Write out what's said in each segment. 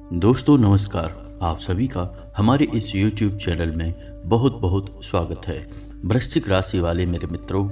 दोस्तों नमस्कार। आप सभी का हमारे इस YouTube चैनल में बहुत बहुत स्वागत है। वृश्चिक राशि वाले मेरे मित्रों,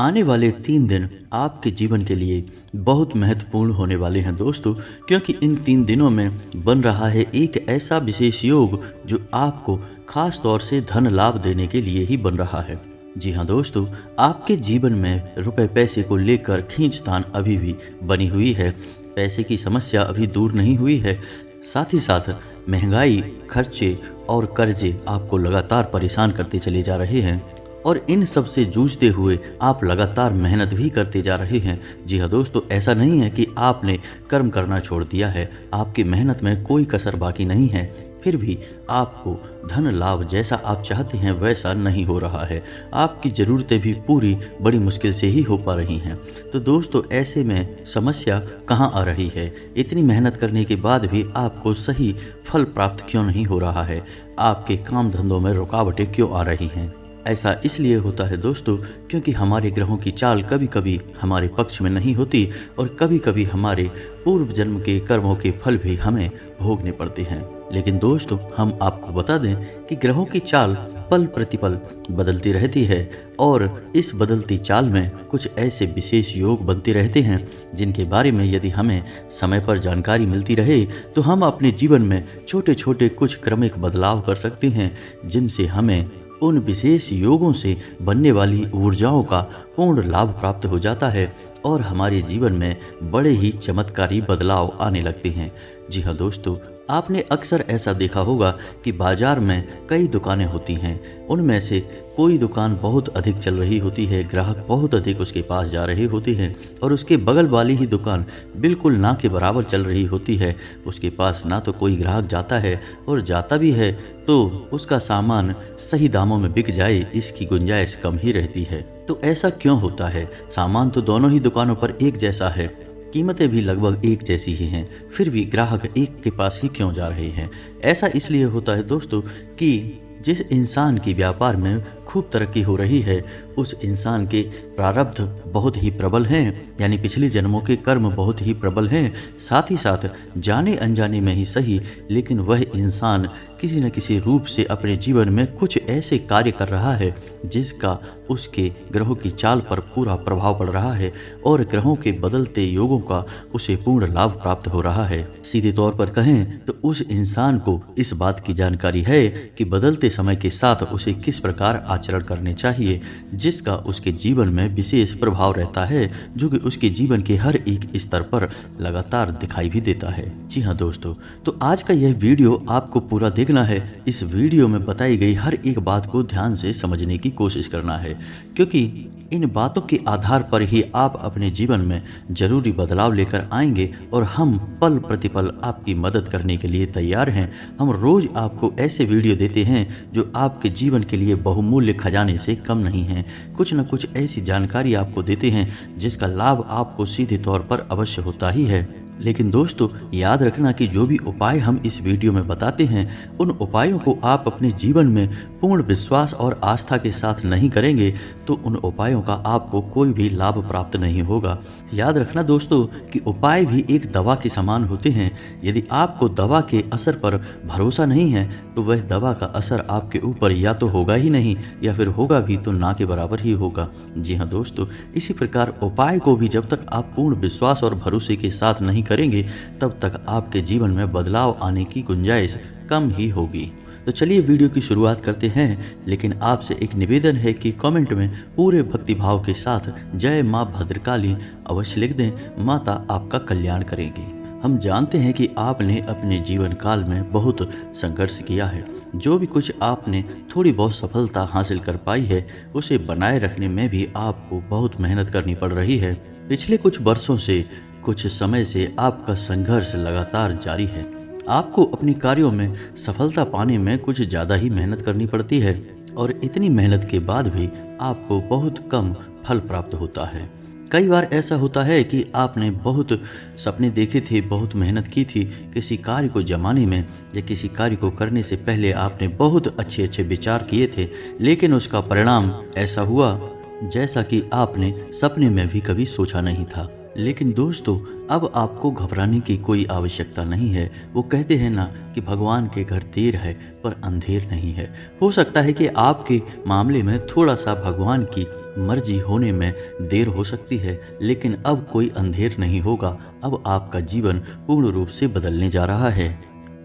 आने वाले 3 दिन आपके जीवन के लिए बहुत महत्वपूर्ण होने वाले हैं दोस्तों, क्योंकि इन 3 दिनों में बन रहा है एक ऐसा विशेष योग जो आपको खास तौर से धन लाभ देने के लिए ही बन रहा है। जी हाँ दोस्तों, आपके जीवन में रुपए पैसे को लेकर खींचतान अभी भी बनी हुई है। पैसे की समस्या अभी दूर नहीं हुई है। साथ ही साथ महंगाई, खर्चे और कर्जे आपको लगातार परेशान करते चले जा रहे हैं और इन सब से जूझते हुए आप लगातार मेहनत भी करते जा रहे हैं। जी हाँ दोस्तों, ऐसा नहीं है कि आपने कर्म करना छोड़ दिया है, आपकी मेहनत में कोई कसर बाकी नहीं है, फिर भी आपको धन लाभ जैसा आप चाहते हैं वैसा नहीं हो रहा है। आपकी ज़रूरतें भी पूरी बड़ी मुश्किल से ही हो पा रही हैं। तो दोस्तों, ऐसे में समस्या कहाँ आ रही है? इतनी मेहनत करने के बाद भी आपको सही फल प्राप्त क्यों नहीं हो रहा है? आपके काम धंधों में रुकावटें क्यों आ रही हैं? ऐसा इसलिए होता है दोस्तों, क्योंकि हमारे ग्रहों की चाल कभी कभी हमारे पक्ष में नहीं होती और कभी कभी हमारे पूर्व जन्म के कर्मों के फल भी हमें भोगने पड़ते हैं। लेकिन दोस्तों, हम आपको बता दें कि ग्रहों की चाल पल प्रतिपल बदलती रहती है और इस बदलती चाल में कुछ ऐसे विशेष योग बनते रहते हैं जिनके बारे में यदि हमें समय पर जानकारी मिलती रहे तो हम अपने जीवन में छोटे छोटे कुछ क्रमिक बदलाव कर सकते हैं, जिनसे हमें उन विशेष योगों से बनने वाली ऊर्जाओं का पूर्ण लाभ प्राप्त हो जाता है और हमारे जीवन में बड़े ही चमत्कारी बदलाव आने लगते हैं। जी हाँ दोस्तों, आपने अक्सर ऐसा देखा होगा कि बाजार में कई दुकानें होती हैं, उनमें से कोई दुकान बहुत अधिक चल रही होती है, ग्राहक बहुत अधिक उसके पास जा रहे होते हैं और उसके बगल वाली ही दुकान बिल्कुल ना के बराबर चल रही होती है। उसके पास ना तो कोई ग्राहक जाता है और जाता भी है तो उसका सामान सही दामों में बिक जाए इसकी गुंजाइश कम ही रहती है। तो ऐसा क्यों होता है? सामान तो दोनों ही दुकानों पर एक जैसा है, कीमतें भी लगभग एक जैसी ही हैं, फिर भी ग्राहक एक के पास ही क्यों जा रहे हैं? ऐसा इसलिए होता है दोस्तों कि जिस इंसान की व्यापार में खूब तरक्की हो रही है उस इंसान के प्रारब्ध बहुत ही प्रबल हैं, यानी पिछले जन्मों के कर्म बहुत ही प्रबल हैं। साथ ही साथ जाने अनजाने में ही सही, लेकिन वह इंसान किसी न किसी रूप से अपने जीवन में कुछ ऐसे कार्य कर रहा है जिसका उसके ग्रहों की चाल पर पूरा प्रभाव पड़ रहा है और ग्रहों के बदलते योगों का उसे पूर्ण लाभ प्राप्त हो रहा है। सीधे तौर पर कहें तो उस इंसान को इस बात की जानकारी है कि बदलते समय के साथ उसे किस प्रकार आचरण करने चाहिए, जिसका उसके जीवन में विशेष प्रभाव रहता है, जो कि उसके जीवन के हर एक स्तर पर लगातार दिखाई भी देता है। जी हाँ दोस्तों, तो आज का यह वीडियो आपको पूरा देखना है। इस वीडियो में बताई गई हर एक बात को ध्यान से समझने की कोशिश करना है, क्योंकि इन बातों के आधार पर ही आप अपने जीवन में जरूरी बदलाव लेकर आएंगे और हम पल प्रतिपल आपकी मदद करने के लिए तैयार हैं। हम रोज आपको ऐसे वीडियो देते हैं जो आपके जीवन के लिए बहुमूल्य खजाने से कम नहीं हैं। कुछ न कुछ ऐसी जानकारी आपको देते हैं जिसका लाभ आपको सीधे तौर पर अवश्य होता ही है। लेकिन दोस्तों, याद रखना कि जो भी उपाय हम इस वीडियो में बताते हैं उन उपायों को आप अपने जीवन में पूर्ण विश्वास और आस्था के साथ नहीं करेंगे तो उन उपायों का आपको कोई भी लाभ प्राप्त नहीं होगा। याद रखना दोस्तों कि उपाय भी एक दवा के समान होते हैं। यदि आपको दवा के असर पर भरोसा नहीं है तो वह दवा का असर आपके ऊपर या तो होगा ही नहीं या फिर होगा भी तो ना के बराबर ही होगा। जी हाँ दोस्तों, इसी प्रकार उपाय को भी जब तक आप पूर्ण विश्वास और भरोसे के साथ नहीं करेंगे तब तक आपके जीवन में बदलाव आने की गुंजाइश कम ही होगी। तो चलिए वीडियो की शुरुआत करते हैं, लेकिन आपसे एक निवेदन है कि कमेंट में पूरे भक्तिभाव के साथ जय माँ भद्रकाली अवश्य लिख दें। माता आपका कल्याण करेंगी। हम जानते हैं कि आपने अपने जीवन काल में बहुत संघर्ष किया है। जो भी कुछ आपने थोड़ी बहुत सफलता हासिल कर पाई है उसे बनाए रखने में भी आपको बहुत मेहनत करनी पड़ रही है। पिछले कुछ वर्षों से, कुछ समय से आपका संघर्ष लगातार जारी है। आपको अपने कार्यों में सफलता पाने में कुछ ज़्यादा ही मेहनत करनी पड़ती है और इतनी मेहनत के बाद भी आपको बहुत कम फल प्राप्त होता है। कई बार ऐसा होता है कि आपने बहुत सपने देखे थे, बहुत मेहनत की थी किसी कार्य को जमाने में या किसी कार्य को करने से पहले आपने बहुत अच्छे अच्छे विचार किए थे, लेकिन उसका परिणाम ऐसा हुआ जैसा कि आपने सपने में भी कभी सोचा नहीं था। लेकिन दोस्तों, अब आपको घबराने की कोई आवश्यकता नहीं है। वो कहते हैं ना कि भगवान के घर देर है पर अंधेर नहीं है। हो सकता है कि आपके मामले में थोड़ा सा भगवान की मर्जी होने में देर हो सकती है, लेकिन अब कोई अंधेर नहीं होगा। अब आपका जीवन पूर्ण रूप से बदलने जा रहा है,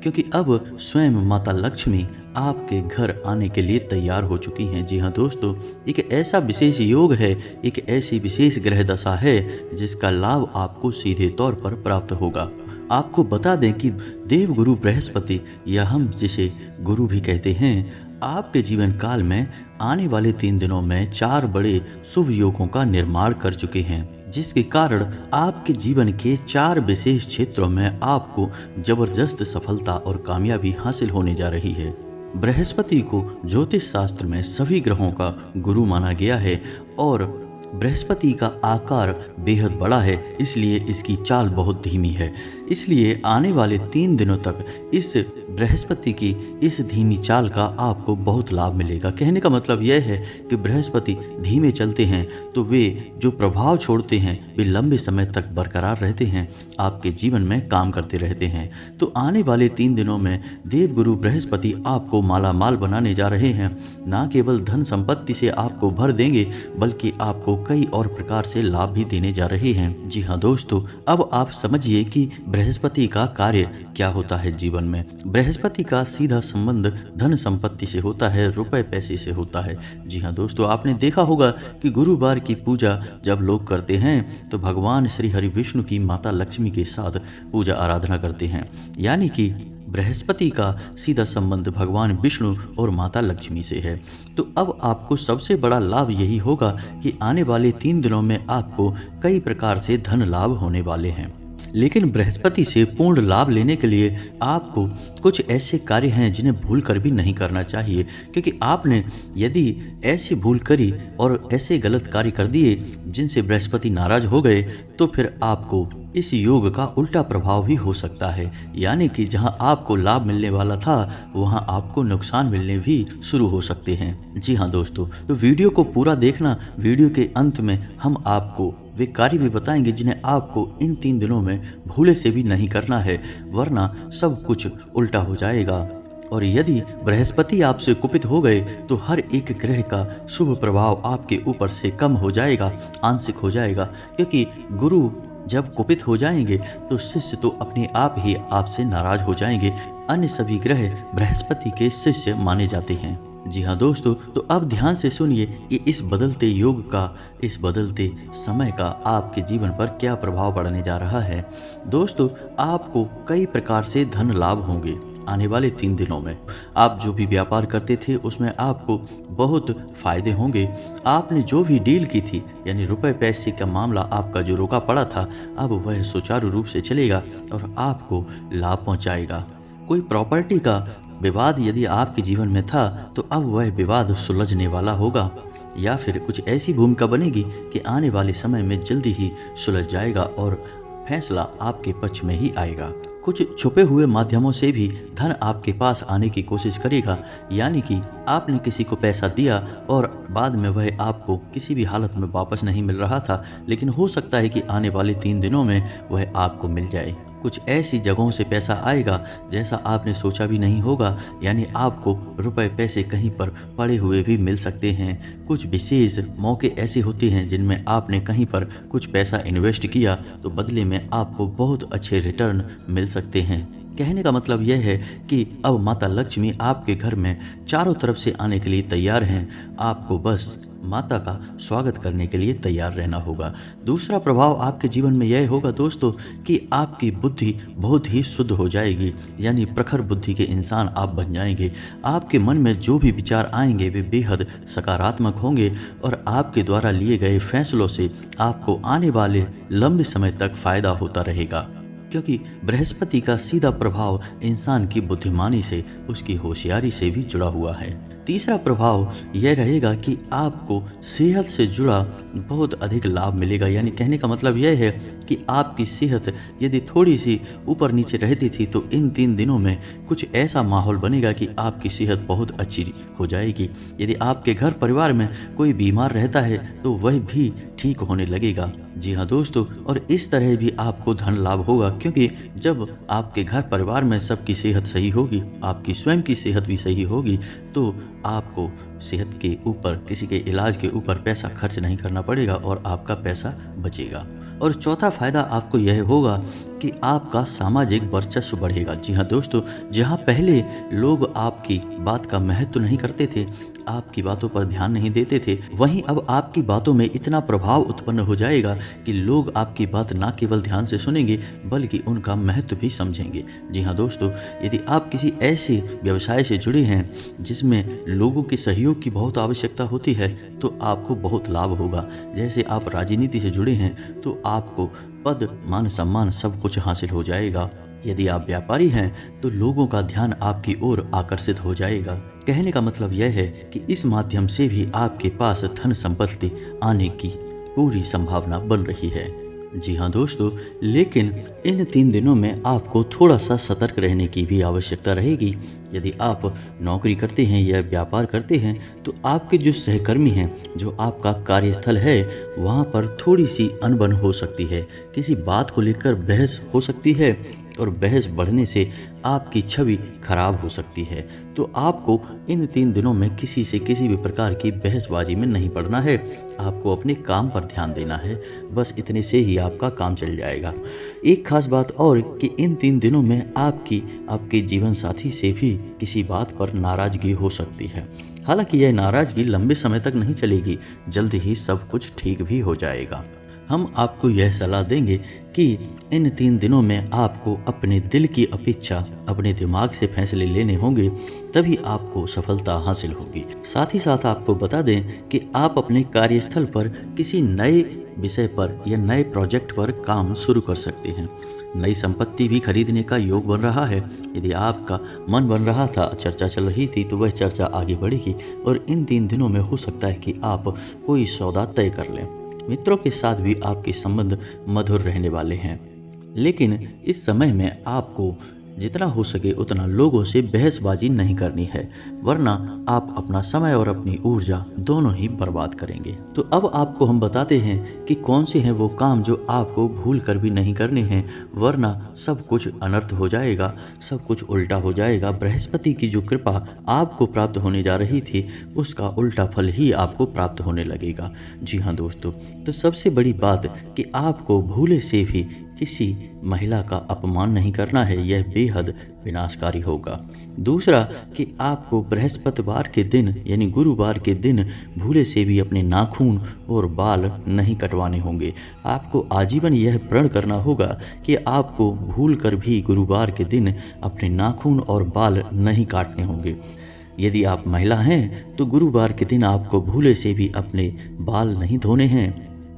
क्योंकि अब स्वयं माता लक्ष्मी आपके घर आने के लिए तैयार हो चुकी हैं। जी हाँ दोस्तों, एक ऐसा विशेष योग है, एक ऐसी विशेष ग्रह दशा है जिसका लाभ आपको सीधे तौर पर प्राप्त होगा। आपको बता दें कि देव गुरु बृहस्पति, या हम जिसे गुरु भी कहते हैं, आपके जीवन काल में आने वाले 3 दिनों में 4 बड़े शुभ योगों का निर्माण कर चुके हैं, जिसके कारण आपके जीवन के 4 विशेष क्षेत्रों में आपको जबरदस्त सफलता और कामयाबी हासिल होने जा रही है। बृहस्पति को ज्योतिष शास्त्र में सभी ग्रहों का गुरु माना गया है और बृहस्पति का आकार बेहद बड़ा है, इसलिए इसकी चाल बहुत धीमी है। इसलिए आने वाले 3 दिनों तक इस बृहस्पति की इस धीमी चाल का आपको बहुत लाभ मिलेगा। कहने का मतलब यह है कि बृहस्पति धीमे चलते हैं तो वे जो प्रभाव छोड़ते हैं वे लंबे समय तक बरकरार रहते हैं, आपके जीवन में काम करते रहते हैं। तो आने वाले 3 दिनों में देवगुरु बृहस्पति आपको माला माल बनाने जा रहे हैं। ना केवल धन संपत्ति से आपको भर देंगे, बल्कि आपको कई और प्रकार से लाभ भी देने जा रहे हैं। जी हाँ दोस्तों, अब आप समझिए कि बृहस्पति का कार्य क्या होता है जीवन में। बृहस्पति का सीधा संबंध धन संपत्ति से होता है, रुपए पैसे से होता है। जी हाँ दोस्तों, आपने देखा होगा कि गुरुवार की पूजा जब लोग करते हैं तो भगवान श्री हरि विष्णु की माता लक्ष्मी के साथ पूजा आराधना करते हैं, यानी कि बृहस्पति का सीधा संबंध भगवान विष्णु और माता लक्ष्मी से है। तो अब आपको सबसे बड़ा लाभ यही होगा कि आने वाले 3 दिनों में आपको कई प्रकार से धन लाभ होने वाले हैं। लेकिन बृहस्पति से पूर्ण लाभ लेने के लिए आपको कुछ ऐसे कार्य हैं जिन्हें भूल कर भी नहीं करना चाहिए, क्योंकि आपने यदि ऐसी भूल करी और ऐसे गलत कार्य कर दिए जिनसे बृहस्पति नाराज हो गए, तो फिर आपको इस योग का उल्टा प्रभाव भी हो सकता है। यानी कि जहां आपको लाभ मिलने वाला था वहां आपको नुकसान मिलने भी शुरू हो सकते हैं। जी हाँ दोस्तों, तो वीडियो को पूरा देखना। वीडियो के अंत में हम आपको वे कार्य भी बताएंगे जिन्हें आपको इन 3 दिनों में भूले से भी नहीं करना है, वरना सब कुछ उल्टा हो जाएगा। और यदि बृहस्पति आपसे कुपित हो गए तो हर एक ग्रह का शुभ प्रभाव आपके ऊपर से कम हो जाएगा, आंशिक हो जाएगा, क्योंकि गुरु जब कुपित हो जाएंगे तो शिष्य तो अपने आप ही आपसे नाराज हो जाएंगे। अन्य सभी ग्रह बृहस्पति के शिष्य माने जाते हैं। जी हाँ दोस्तों, तो अब ध्यान से सुनिए कि इस बदलते युग का, इस बदलते समय का आपके जीवन पर क्या प्रभाव पड़ने जा रहा है। दोस्तों, आपको कई प्रकार से धन लाभ होंगे आने वाले 3 दिनों में। आप जो भी व्यापार करते थे उसमें आपको बहुत फायदे होंगे। आपने जो भी डील की थी, यानी रुपए पैसे का मामला आपका जो रुका पड़ा था, अब वह सुचारू रूप से चलेगा और आपको लाभ पहुंचाएगा। कोई प्रॉपर्टी का विवाद यदि आपके जीवन में था तो अब वह विवाद सुलझने वाला होगा, या फिर कुछ ऐसी भूमिका बनेगी कि आने वाले समय में जल्दी ही सुलझ जाएगा और फैसला आपके पक्ष में ही आएगा। कुछ छुपे हुए माध्यमों से भी धन आपके पास आने की कोशिश करेगा, यानी कि आपने किसी को पैसा दिया और बाद में वह आपको किसी भी हालत में वापस नहीं मिल रहा था, लेकिन हो सकता है कि आने वाले 3 दिनों में वह आपको मिल जाए। कुछ ऐसी जगहों से पैसा आएगा जैसा आपने सोचा भी नहीं होगा, यानी आपको रुपए पैसे कहीं पर पड़े हुए भी मिल सकते हैं। कुछ विशेष मौके ऐसे होते हैं जिनमें आपने कहीं पर कुछ पैसा इन्वेस्ट किया तो बदले में आपको बहुत अच्छे रिटर्न मिल सकते हैं। कहने का मतलब यह है कि अब माता लक्ष्मी आपके घर में चारों तरफ से आने के लिए तैयार हैं। आपको बस माता का स्वागत करने के लिए तैयार रहना होगा। दूसरा प्रभाव आपके जीवन में यह होगा दोस्तों कि आपकी बुद्धि बहुत ही शुद्ध हो जाएगी, यानी प्रखर बुद्धि के इंसान आप बन जाएंगे। आपके मन में जो भी विचार आएंगे वे बेहद सकारात्मक होंगे और आपके द्वारा लिए गए फैसलों से आपको आने वाले लंबे समय तक फायदा होता रहेगा, क्योंकि बृहस्पति का सीधा प्रभाव इंसान की बुद्धिमानी से, उसकी होशियारी से भी जुड़ा हुआ है। तीसरा प्रभाव यह रहेगा कि आपको सेहत से जुड़ा बहुत अधिक लाभ मिलेगा। यानी कहने का मतलब यह है कि आपकी सेहत यदि थोड़ी सी ऊपर नीचे रहती थी तो इन 3 दिनों में कुछ ऐसा माहौल बनेगा कि आपकी सेहत बहुत अच्छी हो जाएगी। यदि आपके घर परिवार में कोई बीमार रहता है तो वह भी ठीक होने लगेगा। जी हाँ दोस्तों, और इस तरह भी आपको धन लाभ होगा, क्योंकि जब आपके घर परिवार में सबकी सेहत सही होगी, आपकी स्वयं की सेहत भी सही होगी, तो आपको सेहत के ऊपर, किसी के इलाज के ऊपर पैसा खर्च नहीं करना पड़ेगा और आपका पैसा बचेगा। और चौथा फायदा आपको यह होगा कि आपका सामाजिक वर्चस्व बढ़ेगा। जी हाँ दोस्तों, जहाँ पहले लोग आपकी बात का महत्व नहीं करते थे, आपकी बातों पर ध्यान नहीं देते थे, वहीं अब आपकी बातों में इतना प्रभाव उत्पन्न हो जाएगा कि लोग आपकी बात ना केवल ध्यान से सुनेंगे बल्कि उनका महत्व भी समझेंगे। जी हाँ दोस्तों, यदि आप किसी ऐसे व्यवसाय से जुड़े हैं जिसमें लोगों के सहयोग की बहुत आवश्यकता होती है तो आपको बहुत लाभ होगा। जैसे आप राजनीति से जुड़े हैं तो आपको पद, मान सम्मान सब कुछ हासिल हो जाएगा। यदि आप व्यापारी हैं तो लोगों का ध्यान आपकी ओर आकर्षित हो जाएगा। कहने का मतलब यह है कि इस माध्यम से भी आपके पास धन संपत्ति आने की पूरी संभावना बन रही है। जी हाँ दोस्तों, लेकिन इन 3 दिनों में आपको थोड़ा सा सतर्क रहने की भी आवश्यकता रहेगी। यदि आप नौकरी करते हैं या व्यापार करते हैं तो आपके जो सहकर्मी हैं, जो आपका कार्यस्थल है, वहाँ पर थोड़ी सी अनबन हो सकती है। किसी बात को लेकर बहस हो सकती है और बहस बढ़ने से आपकी छवि खराब हो सकती है। तो आपको इन 3 दिनों में किसी से किसी भी प्रकार की बहसबाजी में नहीं पड़ना है। आपको अपने काम पर ध्यान देना है, बस इतने से ही आपका काम चल जाएगा। एक खास बात और कि इन 3 दिनों में आपके जीवन साथी से भी किसी बात पर नाराजगी हो सकती है। हालांकि यह नाराजगी लंबे समय तक नहीं चलेगी, जल्द ही सब कुछ ठीक भी हो जाएगा। हम आपको यह सलाह देंगे कि इन 3 दिनों में आपको अपने दिल की अपेक्षा अपने दिमाग से फैसले लेने होंगे, तभी आपको सफलता हासिल होगी। साथ ही साथ आपको बता दें कि आप अपने कार्यस्थल पर किसी नए विषय पर या नए प्रोजेक्ट पर काम शुरू कर सकते हैं। नई संपत्ति भी खरीदने का योग बन रहा है। यदि आपका मन बन रहा था, चर्चा चल रही थी, तो वह चर्चा आगे बढ़ेगी और इन 3 दिनों में हो सकता है कि आप कोई सौदा तय कर लें। मित्रों के साथ भी आपके संबंध मधुर रहने वाले हैं, लेकिन इस समय में आपको जितना हो सके उतना लोगों से बहसबाजी नहीं करनी है, वरना आप अपना समय और अपनी ऊर्जा दोनों ही बर्बाद करेंगे। तो अब आपको हम बताते हैं कि कौन से हैं वो काम जो आपको भूल कर भी नहीं करने हैं, वरना सब कुछ अनर्थ हो जाएगा, सब कुछ उल्टा हो जाएगा। बृहस्पति की जो कृपा आपको प्राप्त होने जा रही थी, उसका उल्टा फल ही आपको प्राप्त होने लगेगा। जी हाँ दोस्तों, तो सबसे बड़ी बात कि आपको भूले से भी किसी महिला का अपमान नहीं करना है, यह बेहद विनाशकारी होगा। दूसरा कि आपको बृहस्पतिवार के दिन यानी गुरुवार के दिन भूले से भी अपने नाखून और बाल नहीं कटवाने होंगे। आपको आजीवन यह प्रण करना होगा कि आपको भूल कर भी गुरुवार के दिन अपने नाखून और बाल नहीं काटने होंगे। यदि आप महिला हैं तो गुरुवार के दिन आपको भूले से भी अपने बाल नहीं धोने हैं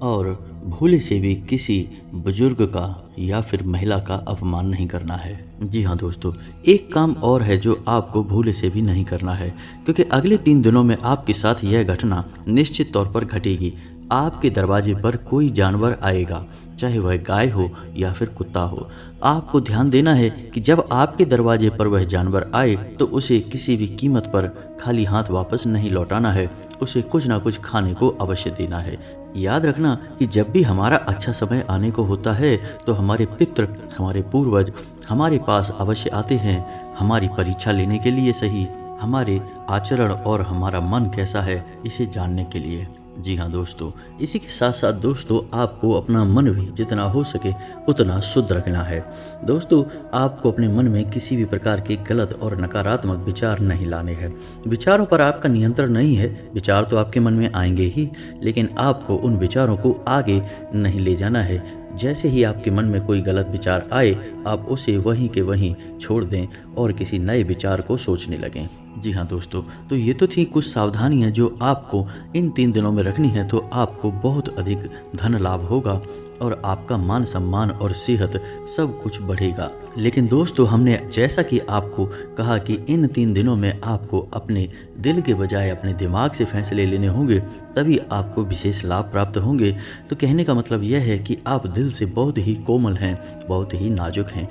और भूले से भी किसी बुजुर्ग का या फिर महिला का अपमान नहीं करना है। जी हाँ दोस्तों, एक काम और है जो आपको भूले से भी नहीं करना है, क्योंकि अगले 3 दिनों में आपके साथ यह घटना निश्चित तौर पर घटेगी। आपके दरवाजे पर कोई जानवर आएगा, चाहे वह गाय हो या फिर कुत्ता हो। आपको ध्यान देना है कि जब आपके दरवाजे पर वह जानवर आए तो उसे किसी भी कीमत पर खाली हाथ वापस नहीं लौटाना है, उसे कुछ ना कुछ खाने को अवश्य देना है। याद रखना कि जब भी हमारा अच्छा समय आने को होता है तो हमारे पितृ, हमारे पूर्वज हमारे पास अवश्य आते हैं, हमारी परीक्षा लेने के लिए सही, हमारे आचरण और हमारा मन कैसा है इसे जानने के लिए। जी हाँ दोस्तों, इसी के साथ साथ दोस्तों आपको अपना मन भी जितना हो सके उतना शुद्ध रखना है। दोस्तों आपको अपने मन में किसी भी प्रकार के गलत और नकारात्मक विचार नहीं लाने हैं। विचारों पर आपका नियंत्रण नहीं है, विचार तो आपके मन में आएंगे ही, लेकिन आपको उन विचारों को आगे नहीं ले जाना है। जैसे ही आपके मन में कोई गलत विचार आए, आप उसे वहीं के वहीं छोड़ दें और किसी नए विचार को सोचने लगें। जी हाँ दोस्तों, तो ये तो थी कुछ सावधानियाँ जो आपको इन 3 दिनों में रखनी है, तो आपको बहुत अधिक धन लाभ होगा और आपका मान सम्मान और सेहत सब कुछ बढ़ेगा। लेकिन दोस्तों, हमने जैसा कि आपको कहा कि इन 3 दिनों में आपको अपने दिल के बजाय अपने दिमाग से फैसले लेने होंगे, तभी आपको विशेष लाभ प्राप्त होंगे। तो कहने का मतलब यह है कि आप दिल से बहुत ही कोमल हैं, बहुत ही नाजुक हैं।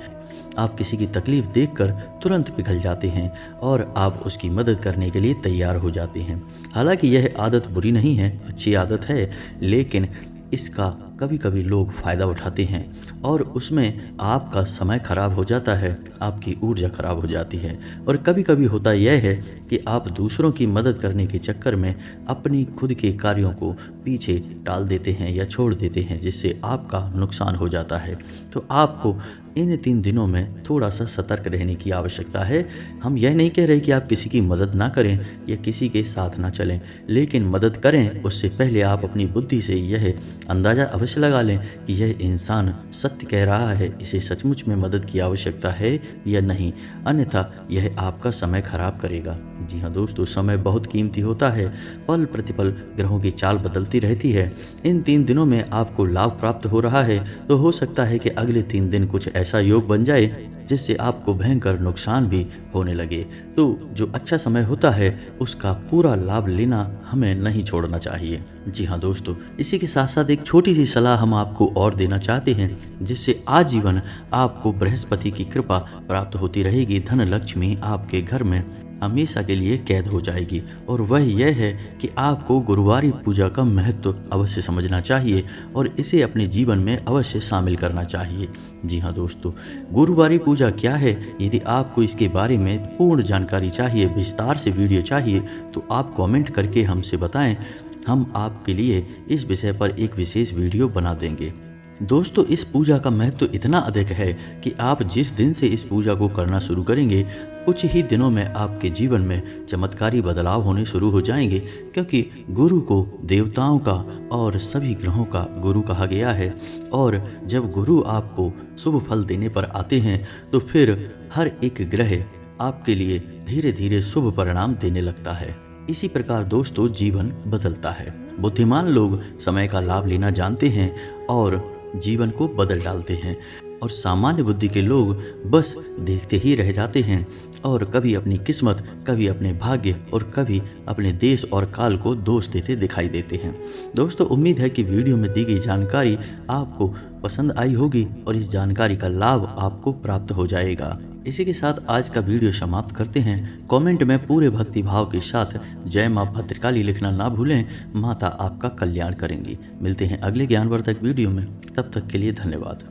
आप किसी की तकलीफ देखकर तुरंत पिघल जाते हैं और आप उसकी मदद करने के लिए तैयार हो जाते हैं। हालांकि यह आदत बुरी नहीं है, अच्छी आदत है, लेकिन इसका कभी कभी लोग फ़ायदा उठाते हैं और उसमें आपका समय खराब हो जाता है, आपकी ऊर्जा खराब हो जाती है। और कभी कभी होता यह है कि आप दूसरों की मदद करने के चक्कर में अपनी खुद के कार्यों को पीछे टाल देते हैं या छोड़ देते हैं, जिससे आपका नुकसान हो जाता है। तो आपको इन 3 दिनों में थोड़ा सा सतर्क रहने की आवश्यकता है। हम यह नहीं कह रहे कि आप किसी की मदद ना करें या किसी के साथ ना चलें, लेकिन मदद करें उससे पहले आप अपनी बुद्धि से यह अंदाज़ा अवश्य लगा लें कि यह इंसान सत्य कह रहा है, इसे सचमुच में मदद की आवश्यकता है या नहीं, अन्यथा यह आपका समय खराब करेगा। जी हाँ दोस्तों, समय बहुत कीमती होता है। पल प्रतिपल ग्रहों की चाल बदलती रहती है। इन 3 दिनों में आपको लाभ प्राप्त हो रहा है, तो हो सकता है कि अगले 3 दिन कुछ ऐसा योग बन जाए जिससे आपको भयंकर नुकसान भी होने लगे। तो जो अच्छा समय होता है उसका पूरा लाभ लेना हमें नहीं छोड़ना चाहिए। जी हाँ दोस्तों, इसी के साथ साथ एक छोटी सी सलाह हम आपको और देना चाहते हैं, जिससे आजीवन आपको बृहस्पति की कृपा प्राप्त होती रहेगी। धन लक्ष्मी आपके घर में हमेशा के लिए कैद हो जाएगी। और वह यह है कि आपको गुरुवारी पूजा का महत्व अवश्य समझना चाहिए और इसे अपने जीवन में अवश्य शामिल करना चाहिए। जी हाँ दोस्तों, गुरुवारी पूजा क्या है? यदि आपको इसके बारे में पूर्ण जानकारी चाहिए, विस्तार से वीडियो चाहिए, तो आप कमेंट करके हमसे बताएं। हम आपके लिए इस विषय पर एक विशेष वीडियो बना देंगे। दोस्तों, इस पूजा का महत्व इतना अधिक है कि आप जिस दिन से इस पूजा को करना शुरू करेंगे, कुछ ही दिनों में आपके जीवन में चमत्कारी बदलाव होने शुरू हो जाएंगे, क्योंकि गुरु को देवताओं का और सभी ग्रहों का गुरु कहा गया है। और जब गुरु आपको शुभ फल देने पर आते हैं, तो फिर हर एक ग्रह आपके लिए धीरे धीरे शुभ परिणाम देने लगता है। इसी प्रकार दोस्तों, जीवन बदलता है। बुद्धिमान लोग समय का लाभ लेना जानते हैं और जीवन को बदल डालते हैं, और सामान्य बुद्धि के लोग बस देखते ही रह जाते हैं और कभी अपनी किस्मत, कभी अपने भाग्य और कभी अपने देश और काल को दोष देते दिखाई देते हैं। दोस्तों, उम्मीद है कि वीडियो में दी गई जानकारी आपको पसंद आई होगी और इस जानकारी का लाभ आपको प्राप्त हो जाएगा। इसी के साथ आज का वीडियो समाप्त करते हैं। कमेंट में पूरे भक्ति भाव के साथ जय मां भद्रकाली लिखना ना भूलें। माता आपका कल्याण करेंगी। मिलते हैं अगले ज्ञानवर्धक वीडियो में, तब तक के लिए धन्यवाद।